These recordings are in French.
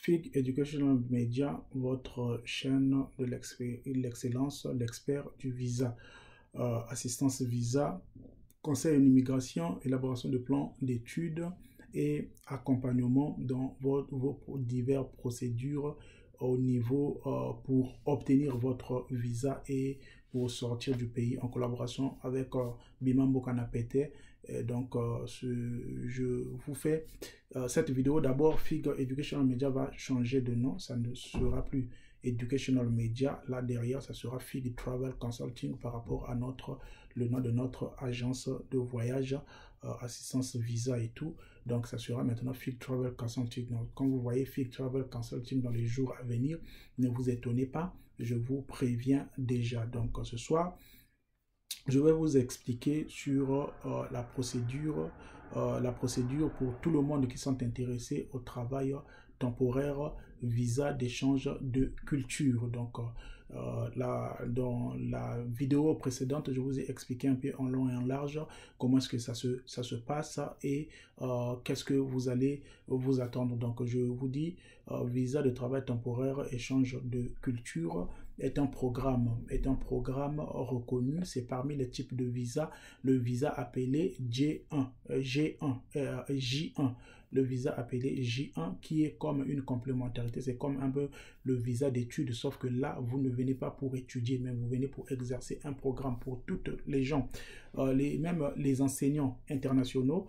FIG Educational Media, votre chaîne de l'excellence, l'expert du visa, assistance visa, conseil en immigration, élaboration de plans d'études et accompagnement dans vos diverses procédures au niveau pour obtenir votre visa et pour sortir du pays en collaboration avec Bimambo Kanapete. Donc, je vous fais cette vidéo. D'abord, FIG Educational Media va changer de nom. Ça ne sera plus Educational Media. Là, derrière, ça sera FIG Travel Consulting par rapport à le nom de notre agence de voyage, assistance visa et tout. Donc, ça sera maintenant FIG Travel Consulting. Donc, quand vous voyez FIG Travel Consulting dans les jours à venir, ne vous étonnez pas, je vous préviens déjà. Donc, ce soir, je vais vous expliquer sur la procédure pour tout le monde qui sont intéressés au travail temporaire, visa d'échange de culture. Donc, dans la vidéo précédente, je vous ai expliqué un peu en long et en large comment est-ce que ça se passe et qu'est-ce que vous allez vous attendre. Donc, je vous dis, visa de travail temporaire, échange de culture est un programme reconnu. C'est parmi les types de visa, le visa appelé J1, le visa appelé J1 qui est comme une complémentarité. C'est comme un peu le visa d'études, sauf que là, vous ne venez pas pour étudier, mais vous venez pour exercer un programme pour toutes les gens, même les enseignants internationaux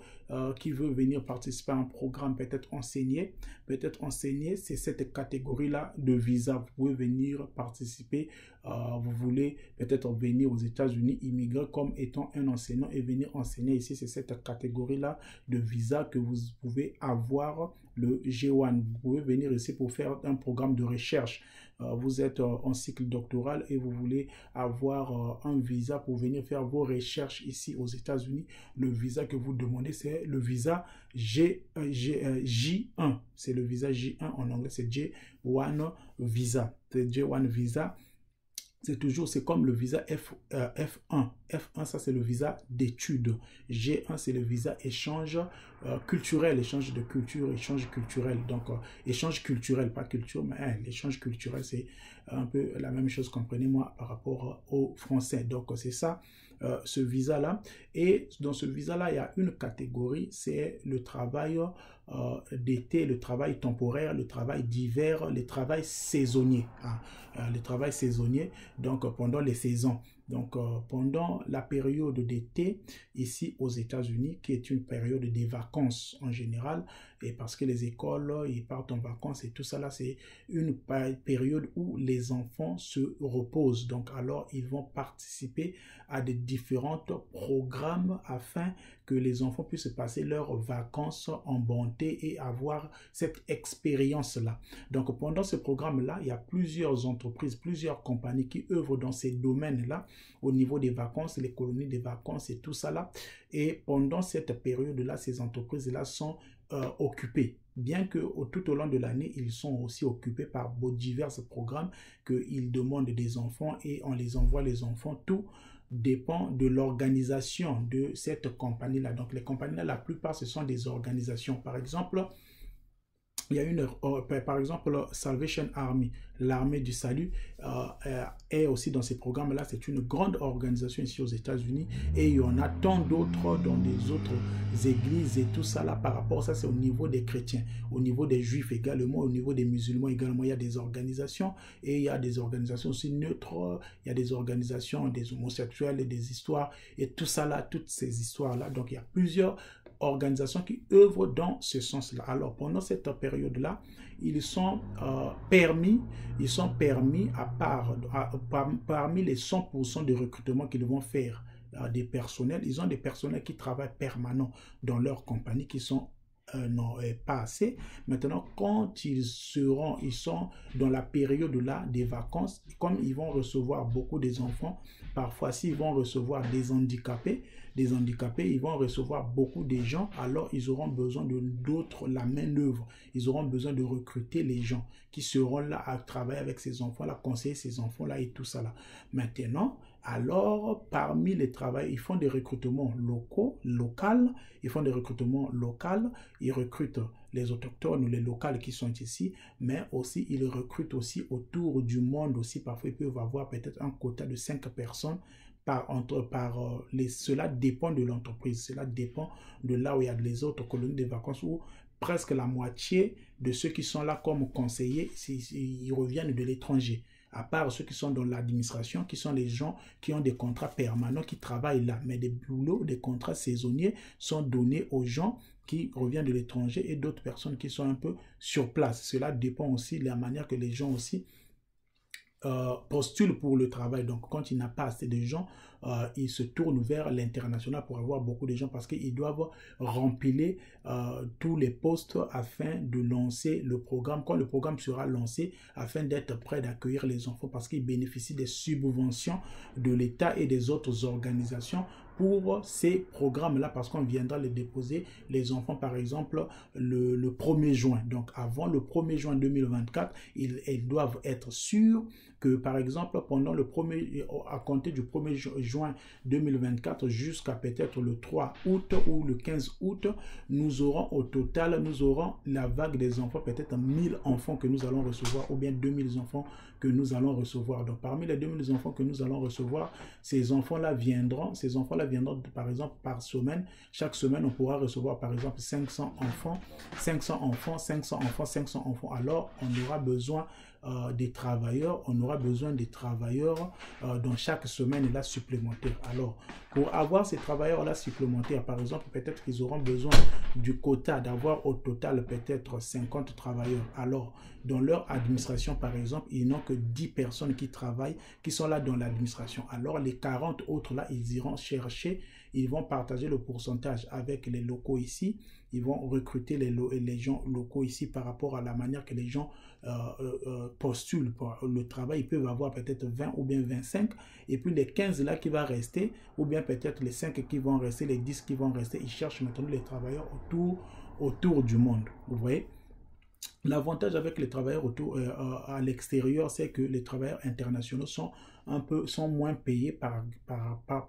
qui veulent venir participer à un programme, peut-être enseigner, c'est cette catégorie-là de visa. Vous pouvez venir participer, vous voulez peut-être venir aux États-Unis, immigrer comme étant un enseignant et venir enseigner ici, c'est cette catégorie-là de visa que vous pouvez avoir, le G1. Vous pouvez venir ici pour faire un programme de recherche. Vous êtes en cycle doctoral et vous voulez avoir un visa pour venir faire vos recherches ici aux États-Unis. Le visa que vous demandez, c'est le visa J1. C'est le visa J1 en anglais, c'est J1 visa. C'est J1 visa. C'est comme le visa F1. F1, ça c'est le visa d'études. G1, c'est le visa échange culturel, échange de culture, échange culturel. Donc, échange culturel, pas culture, mais l'échange culturel, c'est un peu la même chose, comprenez-moi, par rapport au français. Donc, c'est ça, ce visa-là. Et dans ce visa-là, il y a une catégorie, c'est le travail d'été, le travail temporaire, le travail d'hiver, le travail saisonnier. Le travail saisonnier, donc pendant les saisons. Donc, pendant la période d'été, ici aux États-Unis, qui est une période des vacances en général, et parce que les écoles, ils partent en vacances et tout ça là, c'est une période où les enfants se reposent. Donc, alors, ils vont participer à des différents programmes afin que les enfants puissent passer leurs vacances en bonté et avoir cette expérience-là. Donc, pendant ce programme-là, il y a plusieurs entreprises, plusieurs compagnies qui œuvrent dans ces domaines-là, au niveau des vacances, les colonies des vacances et tout ça là. Et pendant cette période-là, ces entreprises-là sont occupées. Bien que tout au long de l'année, ils sont aussi occupés par divers programmes qu'ils demandent des enfants et on les envoie les enfants. Tout dépend de l'organisation de cette compagnie-là. Donc, les compagnies-là, la plupart, ce sont des organisations. Par exemple, il y a par exemple, Salvation Army, l'armée du salut, est aussi dans ces programmes-là. C'est une grande organisation ici aux États-Unis et il y en a tant d'autres dans des autres églises et tout ça là par rapport. Ça, c'est au niveau des chrétiens, au niveau des juifs également, au niveau des musulmans également. Il y a des organisations et il y a des organisations aussi neutres. Il y a des organisations des homosexuels et des histoires et tout ça là, toutes ces histoires-là. Donc, il y a plusieurs organisations qui œuvrent dans ce sens-là. Alors, pendant cette période-là, ils sont permis parmi les 100% de recrutement qu'ils vont faire des personnels. Ils ont des personnels qui travaillent permanents dans leur compagnie, qui sont non, pas assez. Maintenant, quand ils sont dans la période là des vacances, comme ils vont recevoir beaucoup des enfants, parfois s'ils vont recevoir des handicapés, ils vont recevoir beaucoup de gens, alors ils auront besoin de d'autres, la main d'œuvre. Ils auront besoin de recruter les gens qui seront là à travailler avec ces enfants-là, conseiller ces enfants-là et tout ça là. Maintenant, Alors, parmi les travailleurs, ils font des recrutements locaux, ils font des recrutements locaux, ils recrutent les autochtones ou les locaux qui sont ici, mais aussi ils recrutent aussi autour du monde aussi. Parfois, ils peuvent avoir peut-être un quota de 5 personnes cela dépend de l'entreprise, cela dépend de là où il y a les autres colonies de vacances où presque la moitié de ceux qui sont là comme conseillers, ils reviennent de l'étranger. À part ceux qui sont dans l'administration, qui sont les gens qui ont des contrats permanents, qui travaillent là. Mais des boulots, des contrats saisonniers sont donnés aux gens qui reviennent de l'étranger et d'autres personnes qui sont un peu sur place. Cela dépend aussi de la manière que les gens aussi postulent pour le travail. Donc, quand il n'a pas assez de gens, ils se tournent vers l'international pour avoir beaucoup de gens parce qu'ils doivent remplir tous les postes afin de lancer le programme. Quand le programme sera lancé, afin d'être prêt d'accueillir les enfants parce qu'ils bénéficient des subventions de l'État et des autres organisations pour ces programmes-là parce qu'on viendra les déposer, les enfants, par exemple, le 1er juin. Donc, avant le 1er juin 2024, ils doivent être sûrs que, par exemple, pendant à compter du 1er juin 2024 jusqu'à peut-être le 3 août ou le 15 août, nous aurons au total, nous aurons la vague des enfants, peut-être 1000 enfants que nous allons recevoir ou bien 2000 enfants que nous allons recevoir. Donc, parmi les 2000 enfants que nous allons recevoir, ces enfants-là viendront par exemple par semaine. Chaque semaine, on pourra recevoir par exemple 500 enfants. Alors, on aura besoin des travailleurs, dans chaque semaine là supplémentaire. Alors, pour avoir ces travailleurs-là supplémentaires, par exemple, peut-être qu'ils auront besoin du quota d'avoir au total peut-être 50 travailleurs. Alors, dans leur administration, par exemple, ils n'ont que 10 personnes qui travaillent, qui sont là dans l'administration. Alors, les 40 autres là, ils iront chercher, ils vont partager le pourcentage avec les locaux ici. Ils vont recruter les gens locaux ici par rapport à la manière que les gens postulent pour le travail. Ils peuvent avoir peut-être 20 ou bien 25. Et puis les 15 là qui vont rester, ou bien peut-être les 5 qui vont rester, les 10 qui vont rester, ils cherchent maintenant les travailleurs autour du monde. Vous voyez? L'avantage avec les travailleurs à l'extérieur, c'est que les travailleurs internationaux sont moins payés par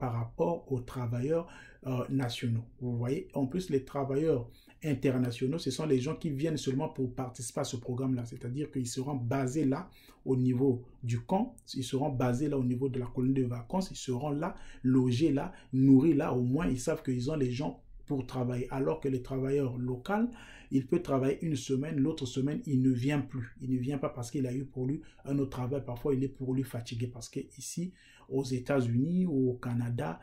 rapport aux travailleurs nationaux. Vous voyez, en plus, les travailleurs internationaux, ce sont les gens qui viennent seulement pour participer à ce programme-là. C'est-à-dire qu'ils seront basés là au niveau du camp, ils seront basés là au niveau de la colonie de vacances, ils seront là, logés là, nourris là. Au moins, ils savent qu'ils ont les gens pour travailler. Alors que les travailleurs locaux, il peut travailler une semaine, l'autre semaine, il ne vient plus. Il ne vient pas parce qu'il a eu pour lui un autre travail. Parfois, il est pour lui fatigué parce que ici, aux États-Unis ou au Canada,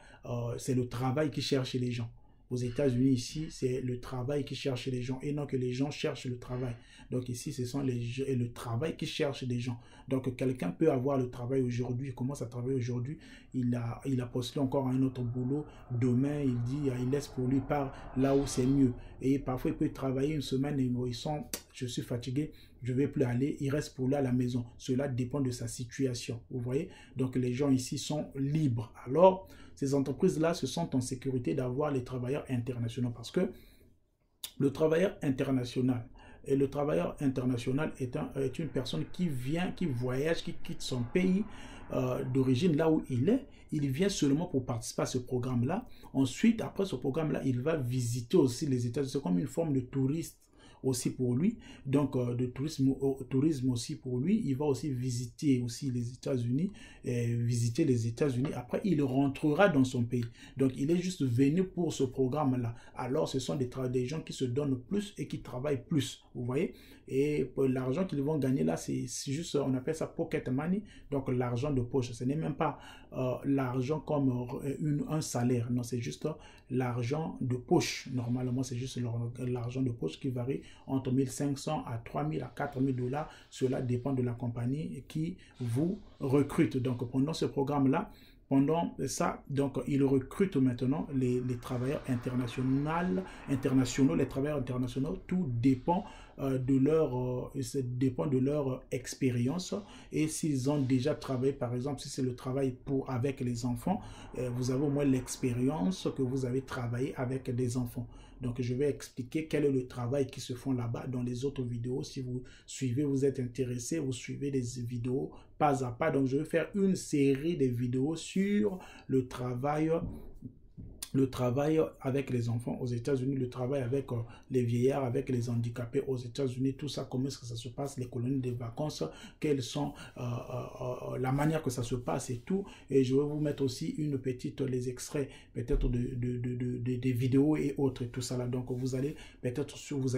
c'est le travail qui cherche les gens. Aux États-Unis, ici, c'est le travail qui cherche les gens et non que les gens cherchent le travail. Donc ici, ce sont le travail qui cherche les gens. Donc quelqu'un peut avoir le travail aujourd'hui, il commence à travailler aujourd'hui, il a postulé encore un autre boulot. Demain, il laisse pour lui par là où c'est mieux. Et parfois, il peut travailler une semaine et je suis fatigué, je ne vais plus aller, il reste pour lui à la maison. Cela dépend de sa situation, vous voyez. Donc les gens ici sont libres. Alors, ces entreprises-là se sentent en sécurité d'avoir les travailleurs internationaux parce que le travailleur international est une personne qui vient, qui voyage, qui quitte son pays d'origine, là où il est. Il vient seulement pour participer à ce programme-là. Ensuite, après ce programme-là, il va visiter aussi les États-Unis. C'est comme une forme de touriste aussi pour lui, donc de tourisme aussi pour lui. Il va aussi visiter aussi les États-Unis, après il rentrera dans son pays. Donc il est juste venu pour ce programme là. Alors ce sont des gens qui se donnent plus et qui travaillent plus, vous voyez. Et l'argent qu'ils vont gagner là, c'est juste, on appelle ça pocket money, donc l'argent de poche. Ce n'est même pas l'argent comme un salaire, non, c'est juste l'argent de poche. Normalement, c'est juste l'argent de poche qui varie entre 1500 à 3000 à 4000 $. Cela dépend de la compagnie qui vous recrute. Donc, pendant ce programme-là, pendant ça, donc, ils recrutent maintenant les travailleurs internationaux, les travailleurs internationaux. Tout dépend de leur expérience et s'ils ont déjà travaillé, par exemple, si c'est le travail avec les enfants, vous avez au moins l'expérience que vous avez travaillé avec des enfants. Donc, je vais expliquer quel est le travail qui se font là-bas dans les autres vidéos. Si vous suivez, vous êtes intéressé, vous suivez les vidéos pas à pas. Donc, je vais faire une série de vidéos sur le travail avec les enfants aux États-Unis, le travail avec les vieillards, avec les handicapés aux États-Unis, tout ça, comment est-ce que ça se passe, les colonies de vacances, quelles sont la manière que ça se passe et tout. Et je vais vous mettre aussi les extraits peut-être des vidéos et autres et tout ça là. Donc vous allez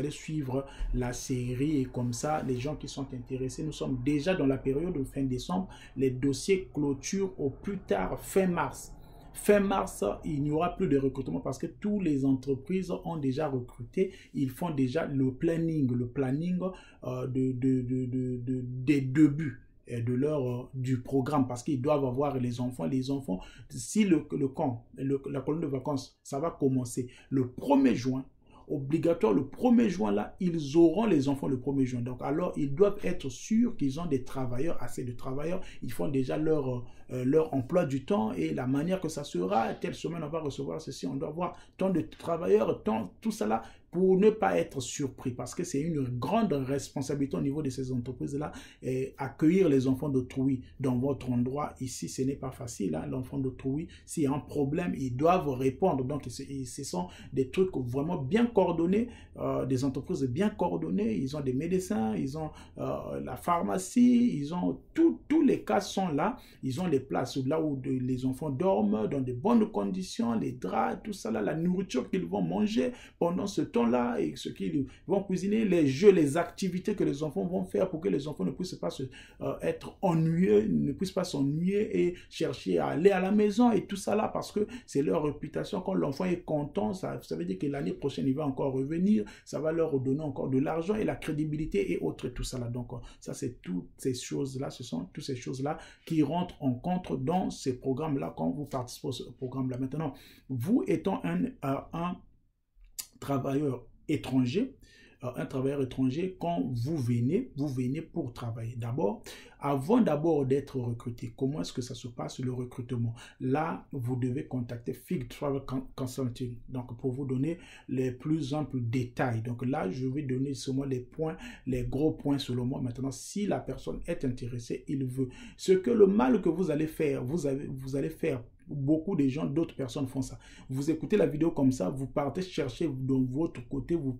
suivre la série et comme ça, les gens qui sont intéressés, nous sommes déjà dans la période de fin décembre, les dossiers clôturent au plus tard fin mars. Fin mars, il n'y aura plus de recrutement parce que toutes les entreprises ont déjà recruté. Ils font déjà le planning des débuts du programme parce qu'ils doivent avoir les enfants. Si la colonie de vacances, ça va commencer le 1er juin, obligatoire le 1er juin là, ils auront les enfants le 1er juin. Donc alors, ils doivent être sûrs qu'ils ont des travailleurs, assez de travailleurs. Ils font déjà leur emploi du temps et la manière que ça sera. Telle semaine, on va recevoir ceci, on doit avoir tant de travailleurs, tout ça là, pour ne pas être surpris parce que c'est une grande responsabilité au niveau de ces entreprises-là. Accueillir les enfants d'autrui dans votre endroit, ici, ce n'est pas facile. Hein, l'enfant d'autrui, s'il y a un problème, ils doivent répondre. Donc, ce sont des trucs vraiment bien coordonnés, des entreprises bien coordonnées. Ils ont des médecins, ils ont la pharmacie, ils ont tous les cas sont là. Ils ont les places là où les enfants dorment dans de bonnes conditions, les draps, tout ça là, la nourriture qu'ils vont manger pendant ce temps-là et ce qu'ils vont cuisiner, les jeux, les activités que les enfants vont faire pour que les enfants ne puissent pas être ennuyeux, ne puissent pas s'ennuyer et chercher à aller à la maison et tout ça là parce que c'est leur réputation. Quand l'enfant est content, ça veut dire que l'année prochaine, il va encore revenir, ça va leur donner encore de l'argent et la crédibilité et autres et tout ça là. Donc, ça, c'est toutes ces choses-là, ce sont toutes ces choses-là qui rentrent en compte dans ces programmes-là quand vous participez au programme-là. Maintenant, vous étant un travailleur étranger, quand vous venez pour travailler. D'abord, avant d'être recruté, comment est-ce que ça se passe le recrutement? Là, vous devez contacter Fig Travel Consulting, donc pour vous donner les plus amples détails. Donc là, je vais donner seulement les gros points selon moi. Maintenant, si la personne est intéressée, il veut. Le mal que vous allez faire, vous allez faire. Beaucoup de gens, d'autres personnes font ça. Vous écoutez la vidéo comme ça, vous partez chercher de votre côté, vous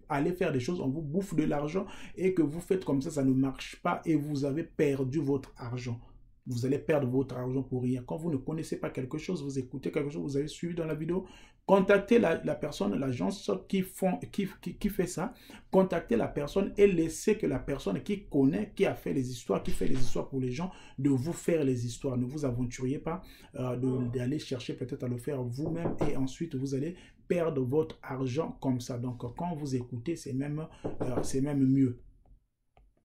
allez faire des choses, on vous bouffe de l'argent et que vous faites comme ça ne marche pas et vous avez perdu votre argent. Vous allez perdre votre argent pour rien. Quand vous ne connaissez pas quelque chose, vous écoutez quelque chose, vous avez suivi dans la vidéo, contactez la personne, l'agence qui fait ça, contactez la personne et laissez que la personne qui connaît, qui fait les histoires pour les gens, de vous faire les histoires. Ne vous aventuriez pas d'aller chercher peut-être à le faire vous-même et ensuite vous allez perdre votre argent comme ça. Donc, quand vous écoutez, c'est même mieux.